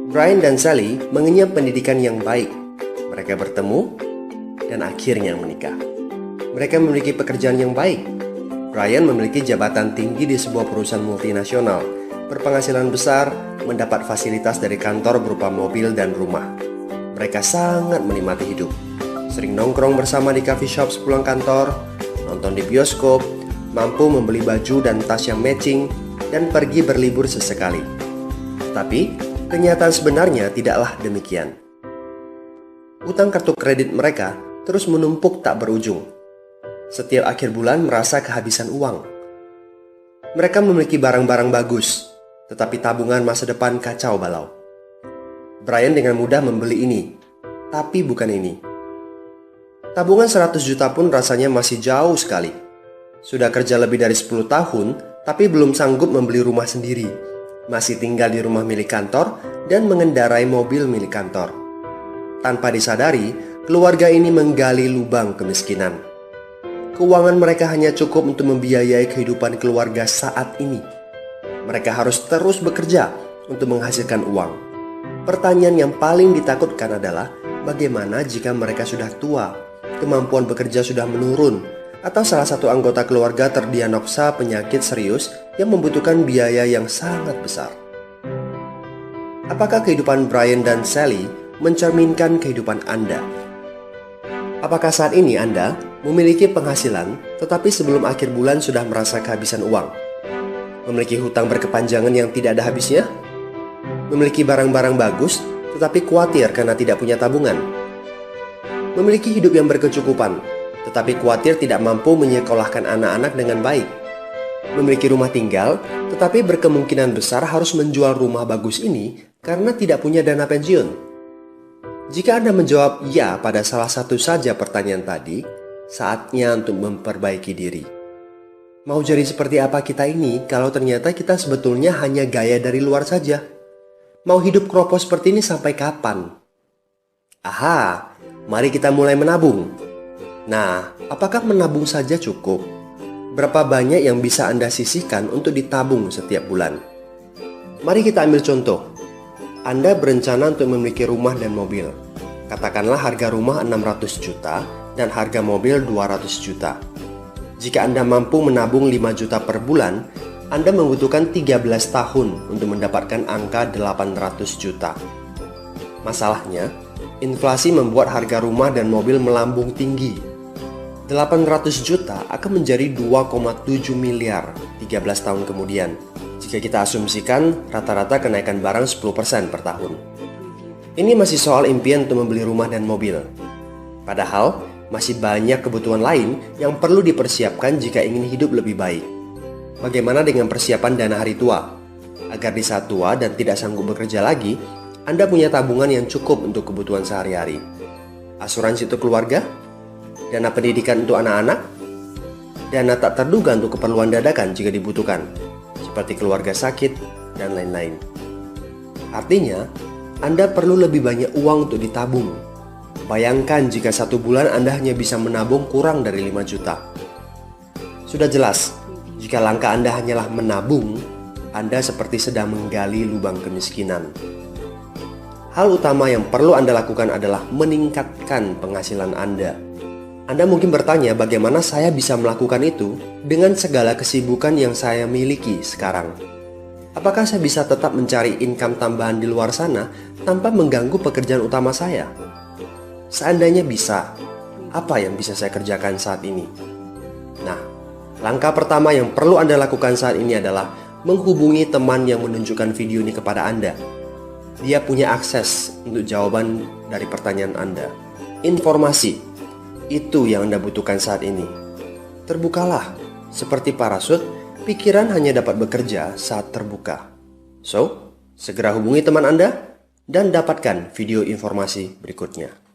Brian dan Sally mengenyam pendidikan yang baik. Mereka bertemu dan akhirnya menikah. Mereka memiliki pekerjaan yang baik. Brian memiliki jabatan tinggi di sebuah perusahaan multinasional, berpenghasilan besar, mendapat fasilitas dari kantor berupa mobil dan rumah. Mereka sangat menikmati hidup. Sering nongkrong bersama di coffee shop sepulang kantor, nonton di bioskop, mampu membeli baju dan tas yang matching, dan pergi berlibur sesekali. Tapi kenyataan sebenarnya tidaklah demikian. Utang kartu kredit mereka terus menumpuk tak berujung. Setiap akhir bulan merasa kehabisan uang. Mereka memiliki barang-barang bagus, tetapi tabungan masa depan kacau balau. Brian dengan mudah membeli ini, tapi bukan ini. Tabungan 100 juta pun rasanya masih jauh sekali. Sudah kerja lebih dari 10 tahun, tapi belum sanggup membeli rumah sendiri. Masih tinggal di rumah milik kantor dan mengendarai mobil milik kantor. Tanpa disadari, keluarga ini menggali lubang kemiskinan. Keuangan mereka hanya cukup untuk membiayai kehidupan keluarga saat ini. Mereka harus terus bekerja untuk menghasilkan uang. Pertanyaan yang paling ditakutkan adalah bagaimana jika mereka sudah tua, kemampuan bekerja sudah menurun, atau salah satu anggota keluarga terdiagnosa penyakit serius yang membutuhkan biaya yang sangat besar. Apakah kehidupan Brian dan Sally mencerminkan kehidupan Anda? Apakah saat ini Anda memiliki penghasilan tetapi sebelum akhir bulan sudah merasa kehabisan uang? Memiliki hutang berkepanjangan yang tidak ada habisnya? Memiliki barang-barang bagus tetapi khawatir karena tidak punya tabungan? Memiliki hidup yang berkecukupan tetapi khawatir tidak mampu menyekolahkan anak-anak dengan baik? Memiliki rumah tinggal tetapi berkemungkinan besar harus menjual rumah bagus ini karena tidak punya dana pensiun? Jika Anda menjawab ya pada salah satu saja pertanyaan tadi, saatnya untuk memperbaiki diri. Mau jadi seperti apa kita ini kalau ternyata kita sebetulnya hanya gaya dari luar saja? Mau hidup kropos seperti ini sampai kapan? Aha, mari kita mulai menabung. Nah, apakah menabung saja cukup? Berapa banyak yang bisa Anda sisihkan untuk ditabung setiap bulan? Mari kita ambil contoh. Anda berencana untuk memiliki rumah dan mobil. Katakanlah harga rumah 600 juta dan harga mobil 200 juta. Jika Anda mampu menabung 5 juta per bulan, Anda membutuhkan 13 tahun untuk mendapatkan angka 800 juta. Masalahnya, inflasi membuat harga rumah dan mobil melambung tinggi. 800 juta akan menjadi 2,7 miliar 13 tahun kemudian jika kita asumsikan rata-rata kenaikan barang 10% per tahun. Ini masih soal impian untuk membeli rumah dan mobil. Padahal, masih banyak kebutuhan lain yang perlu dipersiapkan jika ingin hidup lebih baik. Bagaimana dengan persiapan dana hari tua? Agar di saat tua dan tidak sanggup bekerja lagi, Anda punya tabungan yang cukup untuk kebutuhan sehari-hari. Asuransi untuk keluarga? Dana pendidikan untuk anak-anak? Dana tak terduga untuk keperluan dadakan jika dibutuhkan, seperti keluarga sakit, dan lain-lain. Artinya, Anda perlu lebih banyak uang untuk ditabung. Bayangkan jika satu bulan Anda hanya bisa menabung kurang dari 5 juta. Sudah jelas, jika langkah Anda hanyalah menabung, Anda seperti sedang menggali lubang kemiskinan. Hal utama yang perlu Anda lakukan adalah meningkatkan penghasilan Anda. Anda mungkin bertanya bagaimana saya bisa melakukan itu dengan segala kesibukan yang saya miliki sekarang. Apakah saya bisa tetap mencari income tambahan di luar sana tanpa mengganggu pekerjaan utama saya? Seandainya bisa, apa yang bisa saya kerjakan saat ini? Nah, langkah pertama yang perlu Anda lakukan saat ini adalah menghubungi teman yang menunjukkan video ini kepada Anda. Dia punya akses untuk jawaban dari pertanyaan Anda. Informasi itu yang Anda butuhkan saat ini. Terbukalah, seperti parasut, pikiran hanya dapat bekerja saat terbuka. So, segera hubungi teman Anda dan dapatkan video informasi berikutnya.